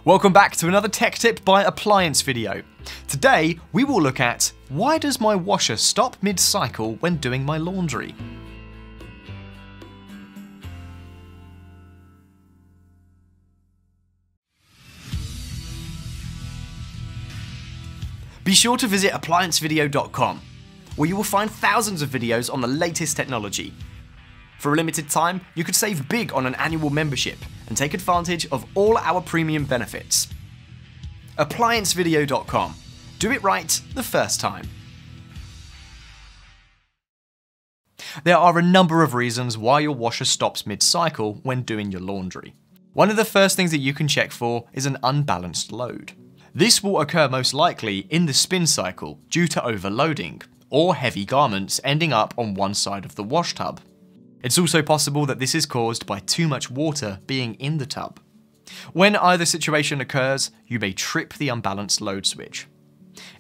Welcome back to another tech tip by Appliance Video. Today we will look at why does my washer stop mid-cycle when doing my laundry? Be sure to visit ApplianceVideo.com, where you will find thousands of videos on the latest technology. For a limited time, you could save big on an annual membership and take advantage of all our premium benefits. ApplianceVideo.com. Do it right the first time. There are a number of reasons why your washer stops mid-cycle when doing your laundry. One of the first things that you can check for is an unbalanced load. This will occur most likely in the spin cycle due to overloading, or heavy garments ending up on one side of the wash tub. It's also possible that this is caused by too much water being in the tub. When either situation occurs, you may trip the unbalanced load switch.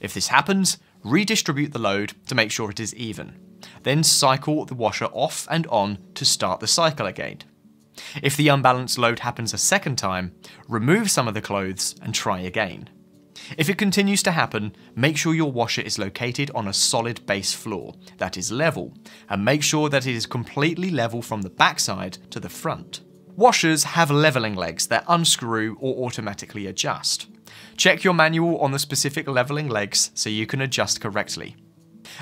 If this happens, redistribute the load to make sure it is even. Then cycle the washer off and on to start the cycle again. If the unbalanced load happens a second time, remove some of the clothes and try again. If it continues to happen, make sure your washer is located on a solid base floor that is level, and make sure that it is completely level from the backside to the front. Washers have leveling legs that unscrew or automatically adjust. Check your manual on the specific leveling legs so you can adjust correctly.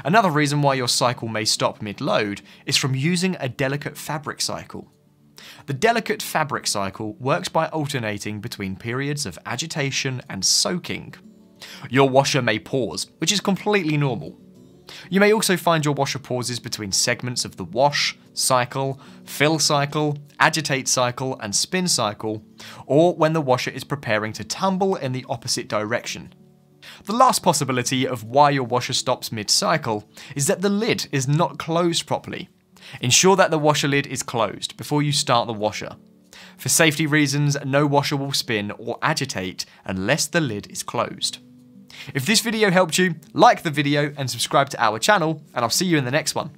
Another reason why your cycle may stop mid-load is from using a delicate fabric cycle. The delicate fabric cycle works by alternating between periods of agitation and soaking. Your washer may pause, which is completely normal. You may also find your washer pauses between segments of the wash, cycle, fill cycle, agitate cycle, and spin cycle, or when the washer is preparing to tumble in the opposite direction. The last possibility of why your washer stops mid-cycle is that the lid is not closed properly. Ensure that the washer lid is closed before you start the washer. For safety reasons, no washer will spin or agitate unless the lid is closed. If this video helped you, like the video and subscribe to our channel, and I'll see you in the next one.